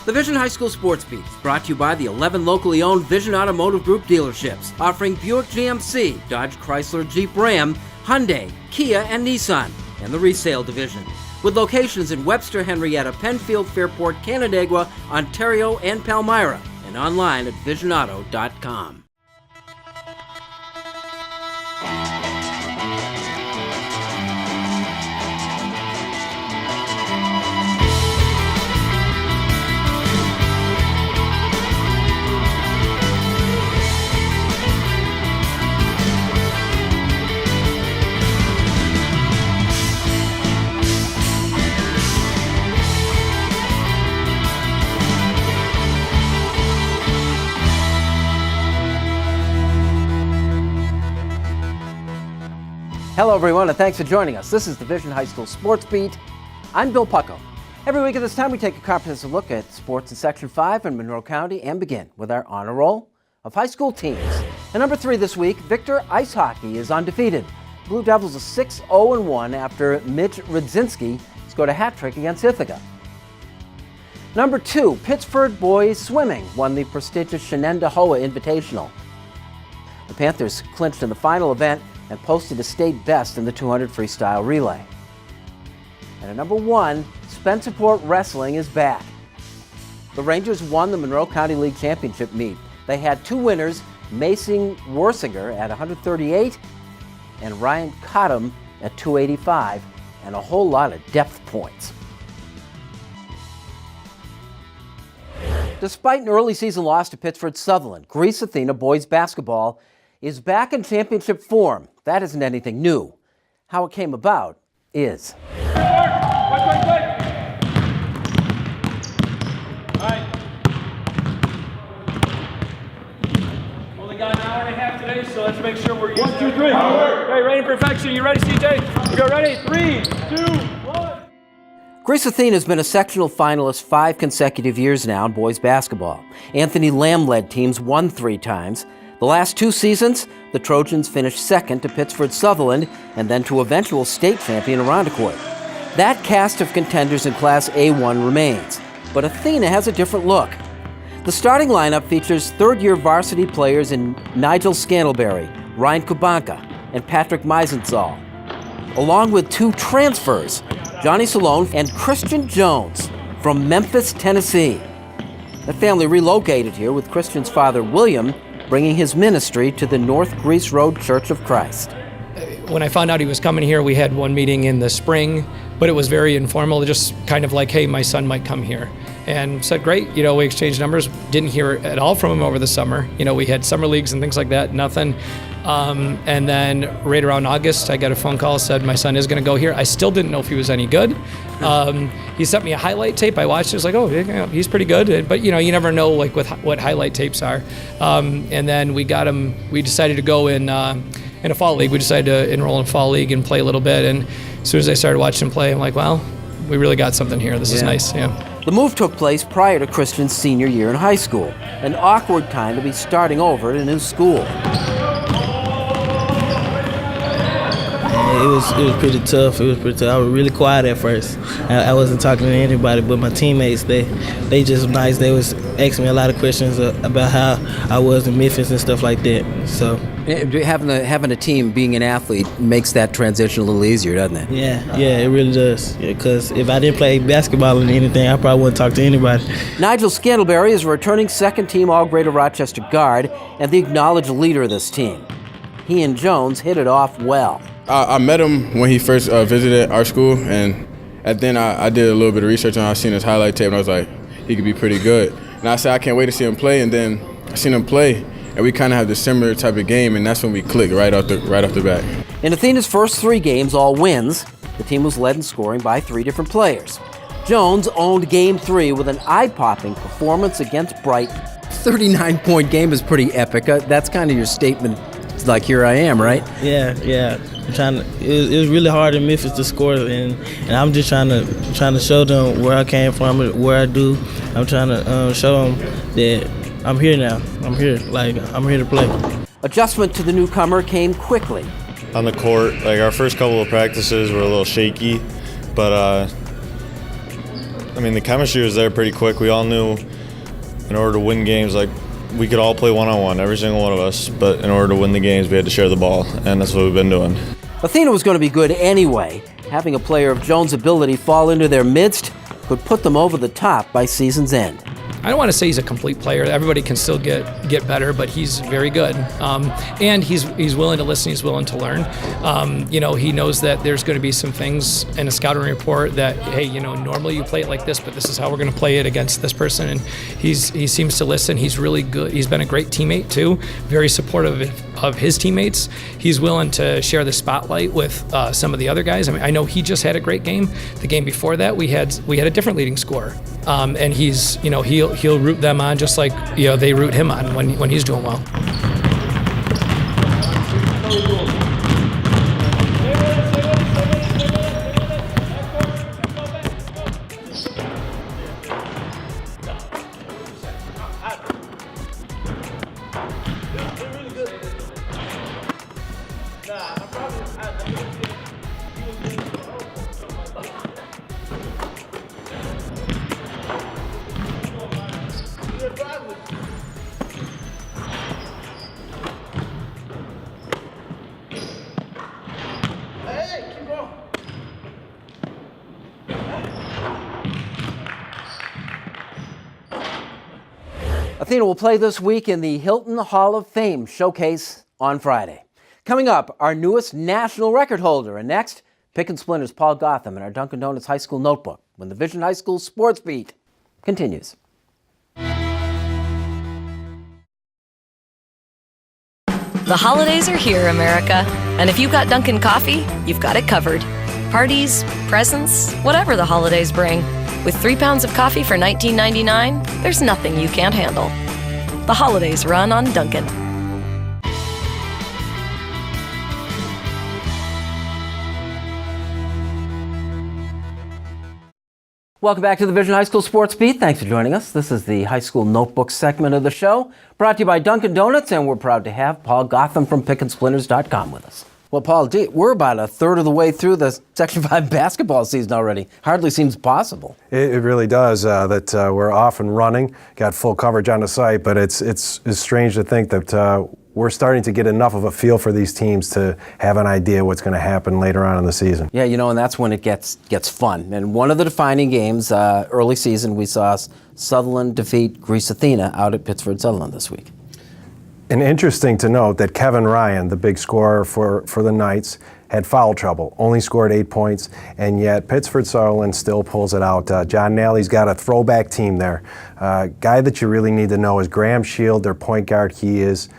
The Vision High School Sports Beat is brought to you by the 11 locally owned Vision Automotive Group dealerships, offering Buick GMC, Dodge Chrysler Jeep Ram, Hyundai, Kia, and Nissan, and the resale division, with locations in Webster, Henrietta, Penfield, Fairport, Canandaigua, Ontario, and Palmyra, and online at visionauto.com. Hello, everyone, and thanks for joining us. This is the Vision High School Sports Beat. I'm Bill Pucko. Every week at this time, we take a comprehensive look at sports in Section 5 in Monroe County and begin with our honor roll of high school teams. At number 3 this week, Victor Ice Hockey is undefeated. Blue Devils are 6-0-1 after Mitch Rudzinski scored a hat trick against Ithaca. Number 2, Pittsford Boys Swimming won the prestigious Shenendehowa Invitational. The Panthers clinched in the final event and posted a state best in the 200 freestyle relay. And at number 1, Spencerport Wrestling is back. The Rangers won the Monroe County League Championship meet. They had 2 winners, Mason Worsinger at 138 and Ryan Cottam at 285, and a whole lot of depth points. Despite an early season loss to Pittsford Sutherland, Greece Athena boys basketball is back in championship form. That isn't anything new. How it came about is. All right. Only got an hour and a half today, so let's make sure we're using 1, 2, 3. Okay, ready in perfection. You ready, CJ? We go ready. 3, 2, 1. Greece Athena has been a sectional finalist 5 consecutive years now in boys basketball. Anthony Lamb-led teams won 3 times. The last 2 seasons, the Trojans finished second to Pittsford Sutherland and then to eventual state champion Irondequoit. That cast of contenders in Class A1 remains, but Athena has a different look. The starting lineup features third-year varsity players in Nigel Scantleberry, Ryan Kubanka, and Patrick Meisenthal, along with 2 transfers, Johnny Salone and Christian Jones from Memphis, Tennessee. The family relocated here with Christian's father, William, bringing his ministry to the North Greece Road Church of Christ. When I found out he was coming here, we had one meeting in the spring, but it was very informal, just kind of like, hey, my son might come here. And said, great, we exchanged numbers. Didn't hear at all from him over the summer. We had summer leagues and things like that, nothing. And then right around August, I got a phone call, said my son is going to go here. I still didn't know if he was any good. He sent me a highlight tape. I watched it. I was like, oh, yeah, he's pretty good. But, you never know what highlight tapes are. And then we got him. We decided to go in a fall league. We decided to enroll in a fall league and play a little bit. And as soon as I started watching him play, I'm like, well, we really got something here. This is nice. Yeah. The move took place prior to Christian's senior year in high school, an awkward time to be starting over at a new school. It was pretty tough. I was really quiet at first. I wasn't talking to anybody, but my teammates, they just nice. They was asking me a lot of questions about how I was in Memphis and stuff like that. So having a team, being an athlete, makes that transition a little easier, doesn't it? Yeah, it really does. Because if I didn't play basketball or anything, I probably wouldn't talk to anybody. Nigel Scantleberry is a returning second-team All-Greater Rochester guard and the acknowledged leader of this team. He and Jones hit it off well. I met him when he first visited our school, and then I did a little bit of research on him. I seen his highlight tape, and I was like, he could be pretty good. And I said, I can't wait to see him play, and then I seen him play, and we kind of have the similar type of game, and that's when we clicked right off the bat. In Athena's first 3 games, all wins, the team was led in scoring by 3 different players. Jones owned Game 3 with an eye-popping performance against Brighton. 39-point game is pretty epic. That's kind of your statement. It's like, here I am, right? Yeah. It was really hard in Memphis to score, and I'm just trying to show them where I came from, where I do. I'm trying to show them that I'm here now. I'm here to play. Adjustment to the newcomer came quickly. On the court, our first couple of practices were a little shaky, but I mean, the chemistry was there pretty quick. We all knew in order to win games, like, we could all play one-on-one, every single one of us, but in order to win the games, we had to share the ball, and that's what we've been doing. Athena was going to be good anyway. Having a player of Jones' ability fall into their midst could put them over the top by season's end. I don't want to say he's a complete player. Everybody can still get better, but he's very good. And he's willing to listen. He's willing to learn. He knows that there's going to be some things in a scouting report that, hey, normally you play it like this, but this is how we're going to play it against this person. And he seems to listen. He's really good. He's been a great teammate too. Very supportive of his teammates. He's willing to share the spotlight with some of the other guys. I mean, I know he just had a great game. The game before that, we had a different leading scorer. And he's, he'll root them on just like, they root him on when he's doing well. Athena will play this week in the Hilton Hall of Fame showcase on Friday. Coming up, our newest national record holder. And next, Pick and Splinter's Paul Gotham in our Dunkin' Donuts High School Notebook when the Vision High School Sports Beat continues. The holidays are here, America. And if you've got Dunkin' Coffee, you've got it covered. Parties, presents, whatever the holidays bring. With 3 pounds of coffee for $19.99, there's nothing you can't handle. The holidays run on Dunkin'. Welcome back to the Vision High School Sports Beat. Thanks for joining us. This is the high school notebook segment of the show, brought to you by Dunkin' Donuts, and we're proud to have Paul Gotham from PickandSplinters.com with us. Well, Paul, we're about a third of the way through the Section 5 basketball season already. Hardly seems possible. It really does, that we're off and running, got full coverage on the site, but it's strange to think that we're starting to get enough of a feel for these teams to have an idea what's going to happen later on in the season. Yeah, and that's when it gets fun. And one of the defining games, early season, we saw Sutherland defeat Greece Athena out at Pittsford Sutherland this week. And interesting to note that Kevin Ryan, the big scorer for the Knights, had foul trouble, only scored 8 points, and yet Pittsford Sutherland still pulls it out. John Nally's got a throwback team there. Guy that you really need to know is Graham Shield, their point guard. He is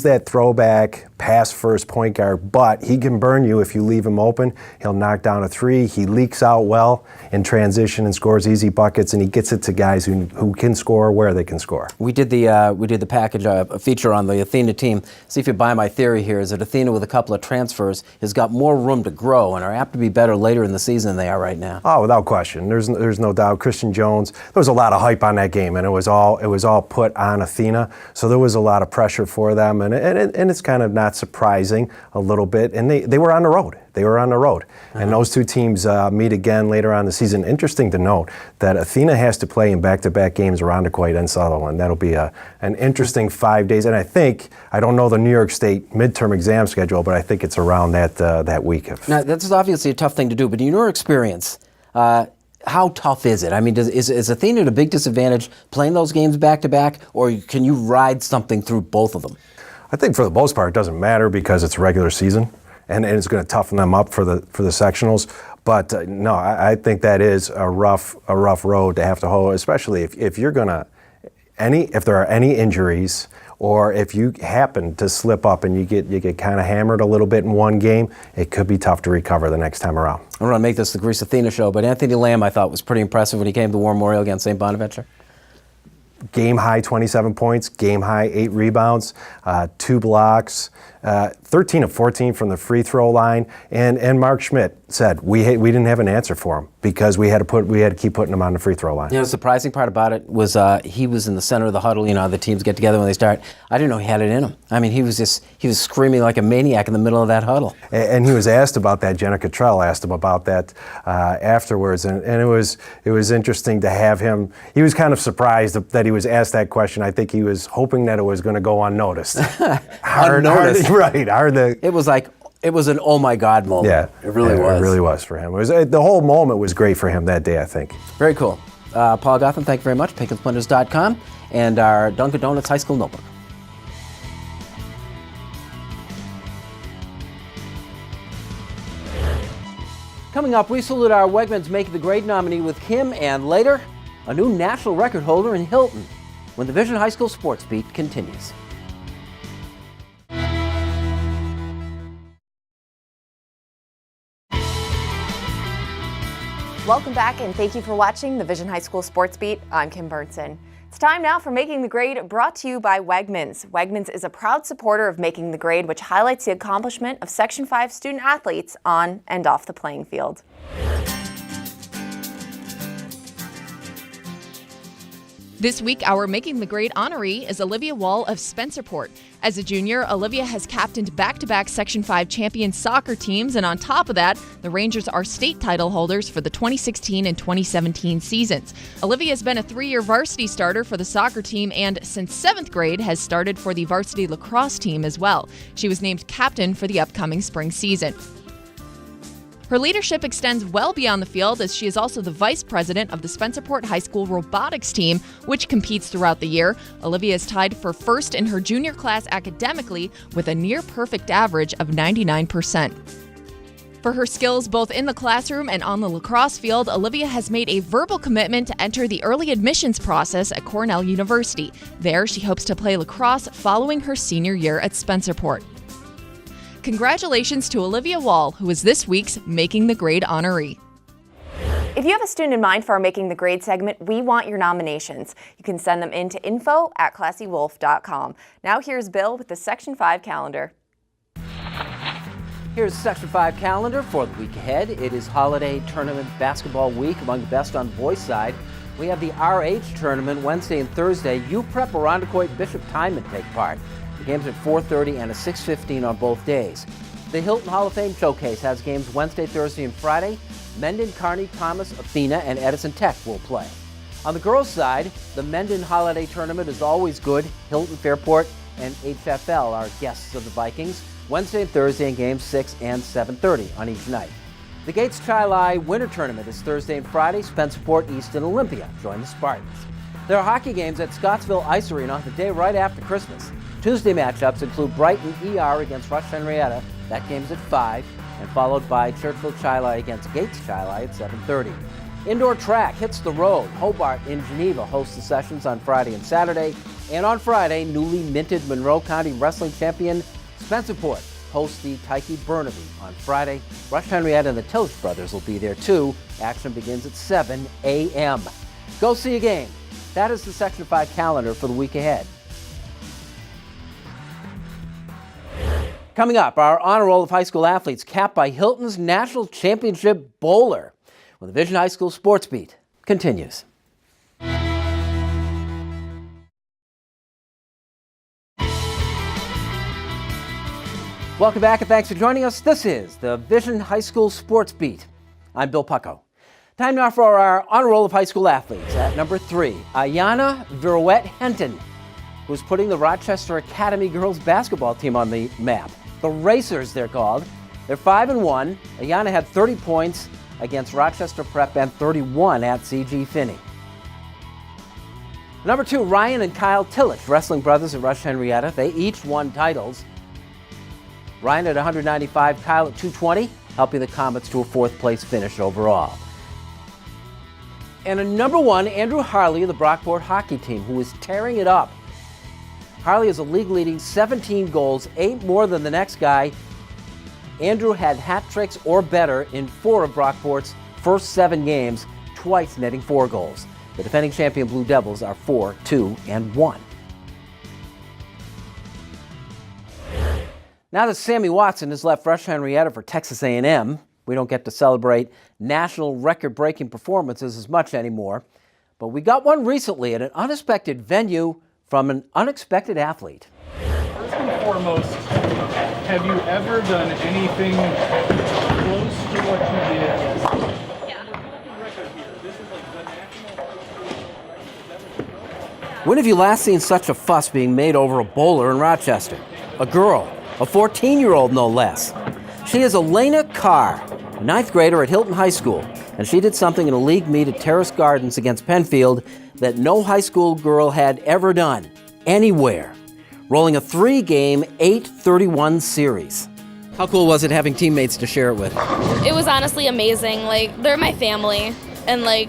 that throwback pass-first point guard, but he can burn you if you leave him open. He'll knock down a three. He leaks out well in transition and scores easy buckets, and he gets it to guys who can score where they can score. We did the package, a feature on the Athena team. See if you buy my theory here, is that Athena with a couple of transfers has got more room to grow and are apt to be better later in the season than they are right now. Oh, without question. There's no doubt. Christian Jones, there was a lot of hype on that game, and it was all put on Athena, so there was a lot of pressure for them, and it's kind of not surprising a little bit. And they were on the road. And those two teams meet again later on in the season. Interesting to note that Athena has to play in back-to-back games around Irondequoit and Sutherland. That'll be an interesting 5 days. And I don't know the New York State midterm exam schedule, but I think it's around that week. Now, that's obviously a tough thing to do, but in your experience, how tough is it? I mean, is Athena at a big disadvantage playing those games back-to-back, or can you ride something through both of them? I think for the most part it doesn't matter because it's regular season, and it's going to toughen them up for the sectionals. But no, I think that is a rough road to have to hold, especially if you're going to if there are any injuries, or if you happen to slip up and you get kind of hammered a little bit in one game, it could be tough to recover the next time around. I don't want to make this the Greece Athena show, but Anthony Lamb I thought was pretty impressive when he came to War Memorial against St. Bonaventure. Game high 27 points, game high 8 rebounds, 2 blocks. 13 of 14 from the free throw line, and Mark Schmidt said we didn't have an answer for him because we had to keep putting him on the free throw line. You know, the surprising part about it was he was in the center of the huddle. You know, the teams get together when they start. I didn't know he had it in him. I mean, he was screaming like a maniac in the middle of that huddle. And he was asked about that. Jenna Cottrell asked him about that afterwards, and it was interesting to have him. He was kind of surprised that he was asked that question. I think he was hoping that it was going to go unnoticed. Unnoticed. Right. It was an oh my God moment. Yeah, it really was. It really was for him. The whole moment was great for him that day, I think. Very cool. Paul Gotham, thank you very much. PinkandSplendors.com and our Dunkin' Donuts High School Notebook. Coming up, we salute our Wegmans Make the Grade nominee with Kim, and later, a new national record holder in Hilton, when the Vision High School Sports Beat continues. Welcome back, and thank you for watching the Vision High School Sports Beat. I'm Kim Burnson. It's time now for Making the Grade, brought to you by Wegmans. Wegmans is a proud supporter of Making the Grade, which highlights the accomplishment of Section 5 student athletes on and off the playing field. This week, our Making the Grade honoree is Olivia Wall of Spencerport. As a junior, Olivia has captained back-to-back Section 5 champion soccer teams, and on top of that, the Rangers are state title holders for the 2016 and 2017 seasons. Olivia has been a 3-year varsity starter for the soccer team and, since 7th grade, has started for the varsity lacrosse team as well. She was named captain for the upcoming spring season. Her leadership extends well beyond the field, as she is also the vice president of the Spencerport High School robotics team, which competes throughout the year. Olivia is tied for first in her junior class academically with a near-perfect average of 99%. For her skills both in the classroom and on the lacrosse field, Olivia has made a verbal commitment to enter the early admissions process at Cornell University. There, she hopes to play lacrosse following her senior year at Spencerport. Congratulations to Olivia Wall, who is this week's Making the Grade honoree. If you have a student in mind for our Making the Grade segment, we want your nominations. You can send them in to info@classywolf.com. Now here's Bill with the Section 5 calendar. Here's the Section 5 calendar for the week ahead. It is holiday tournament basketball week. Among the best on the boys' side, we have the RH tournament Wednesday and Thursday. UPrep, Irondequoit, Bishop Timon take part. The games at 4:30 and at 6:15 on both days. The Hilton Hall of Fame Showcase has games Wednesday, Thursday, and Friday. Mendon, Kearney, Thomas, Athena, and Edison Tech will play. On the girls' side, the Mendon Holiday Tournament is always good. Hilton, Fairport, and HFL are guests of the Vikings. Wednesday and Thursday in games 6 and 7:30 on each night. The Gates Chi-Li Winter Tournament is Thursday and Friday. Spencerport, East, and Olympia join the Spartans. There are hockey games at Scottsville Ice Arena on the day right after Christmas. Tuesday matchups include Brighton ER against Rush Henrietta. That game is at 5, and followed by Churchville Chi-Li against Gates Chi-Li at 7:30. Indoor track hits the road. Hobart in Geneva hosts the sessions on Friday and Saturday. And on Friday, newly minted Monroe County wrestling champion Spencerport hosts the TEIKE-BERNABI on Friday. Rush Henrietta and the Tillage brothers will be there too. Action begins at 7 a.m. Go see a game. That is the Section 5 calendar for the week ahead. Coming up, our honor roll of high school athletes capped by Hilton's National Championship Bowler, when the Vision High School Sports Beat continues. Welcome back and thanks for joining us. This is the Vision High School Sports Beat. I'm Bill Pucko. Time now for our honor roll of high school athletes. At number 3, Ayana Virouette Henton, who's putting the Rochester Academy girls basketball team on the map. The Racers, they're called. They're 5-1. Ayana had 30 points against Rochester Prep and 31 at CG Finney. Number 2, Ryan and Kyle Tillich, wrestling brothers at Rush Henrietta. They each won titles. Ryan at 195, Kyle at 220, helping the Comets to a 4th place finish overall. And a number 1, Andrew Harley of the Brockport hockey team, who is tearing it up. Harley is a league-leading 17 goals, 8 more than the next guy. Andrew had hat tricks or better in 4 of Brockport's first 7 games, twice netting 4 goals. The defending champion Blue Devils are 4-2-1. Now that Sammy Watson has left Rush Henrietta for Texas A&M, we don't get to celebrate national record-breaking performances as much anymore. But we got one recently at an unexpected venue from an unexpected athlete. First and foremost, have you ever done anything close to what you did? When have you last seen such a fuss being made over a bowler in Rochester? A girl, a 14-year-old no less. She is Elena Carr, a 9th grader at Hilton High School, and she did something in a league meet at Terrace Gardens against Penfield that no high school girl had ever done, anywhere. Rolling a 3-game, 8-31 series. How cool was it having teammates to share it with? It was honestly amazing. Like, they're my family, and like,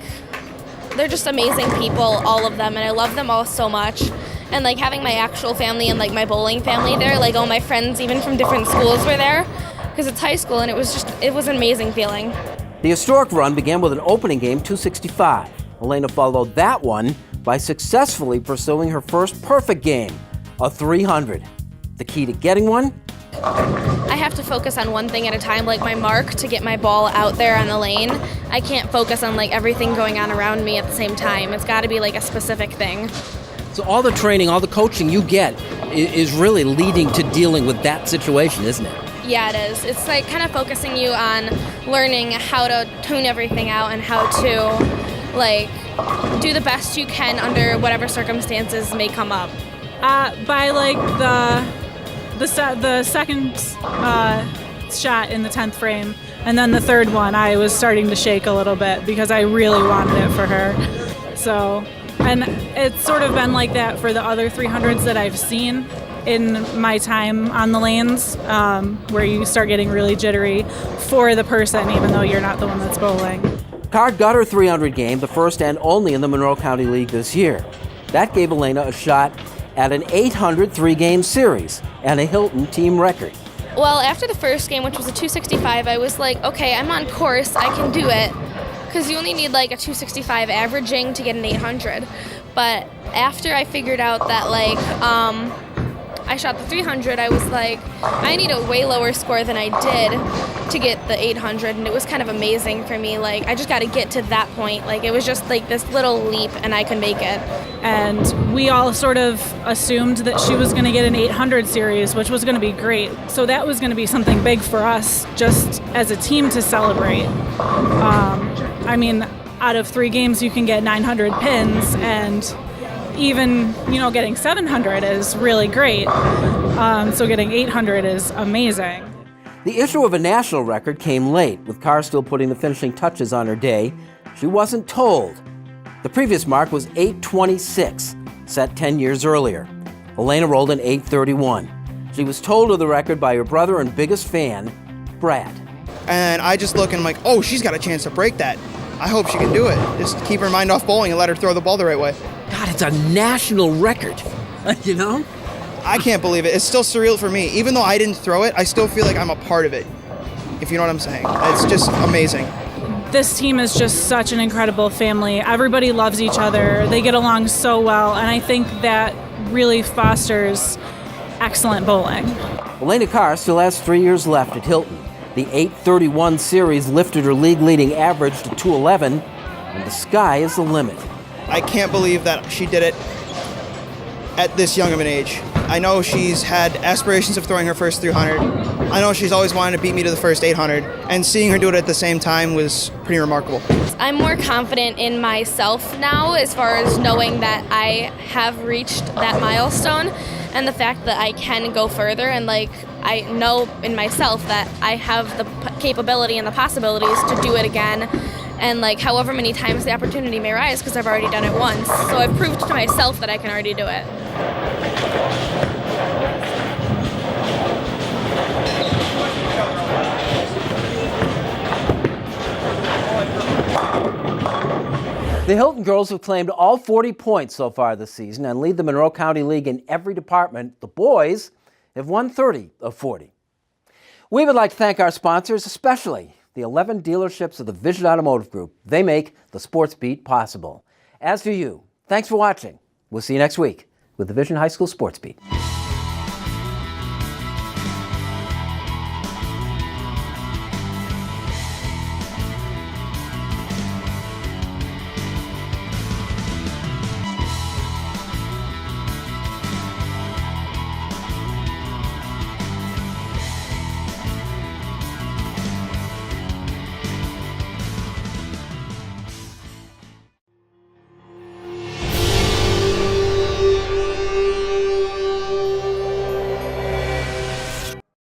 they're just amazing people, all of them, and I love them all so much. And like having my actual family and like my bowling family there, like all my friends even from different schools were there, because it's high school, and it was an amazing feeling. The historic run began with an opening game, 265. Elena followed that one by successfully pursuing her first perfect game, a 300. The key to getting one? I have to focus on one thing at a time, like my mark, to get my ball out there on the lane. I can't focus on like everything going on around me at the same time. It's got to be like a specific thing. So all the training, all the coaching you get is really leading to dealing with that situation, isn't it? Yeah, it is. It's like kind of focusing you on learning how to tune everything out and how to like do the best you can under whatever circumstances may come up. By like the second shot in the 10th frame, and then the third one, I was starting to shake a little bit because I really wanted it for her. So, and it's sort of been like that for the other 300s that I've seen in my time on the lanes, where you start getting really jittery for the person, even though you're not the one that's bowling. Carr got her 300 game, the first and only in the Monroe County League this year. That gave Elena a shot at an 800 3-game series and a Hilton team record. Well, after the first game, which was a 265, I was like, okay, I'm on course, I can do it. Because you only need like a 265 averaging to get an 800. But after I figured out that like, I shot the 300, I was like, I need a way lower score than I did to get the 800, and it was kind of amazing for me. Like, I just got to get to that point. Like, it was just like this little leap, and I could make it. And we all sort of assumed that she was going to get an 800 series, which was going to be great. So that was going to be something big for us, just as a team to celebrate. I mean, out of 3 games, you can get 900 pins, and even, getting 700 is really great. So getting 800 is amazing. The issue of a national record came late, with Carr still putting the finishing touches on her day. She wasn't told. The previous mark was 826, set 10 years earlier. Elena rolled an 831. She was told of the record by her brother and biggest fan, Brad. And I just look and I'm like, oh, she's got a chance to break that. I hope she can do it. Just keep her mind off bowling and let her throw the ball the right way. God, it's a national record, you know? I can't believe it. It's still surreal for me. Even though I didn't throw it, I still feel like I'm a part of it, if you know what I'm saying. It's just amazing. This team is just such an incredible family. Everybody loves each other. They get along so well, and I think that really fosters excellent bowling. Elena Carr still has 3 years left at Hilton. The 831 series lifted her league-leading average to 211, and the sky is the limit. I can't believe that she did it at this young of an age. I know she's had aspirations of throwing her first 300. I know she's always wanted to beat me to the first 800, and seeing her do it at the same time was pretty remarkable. I'm more confident in myself now, as far as knowing that I have reached that milestone, and the fact that I can go further, and like I know in myself that I have the capability and the possibilities to do it again, and like however many times the opportunity may rise, because I've already done it once. So I've proved to myself that I can already do it. The Hilton girls have claimed all 40 points so far this season and lead the Monroe County League in every department. The boys have won 30 of 40. We would like to thank our sponsors, especially the 11 dealerships of the Vision Automotive Group. They make the Sports Beat possible. As do you. Thanks for watching. We'll see you next week with the Vision High School Sports Beat.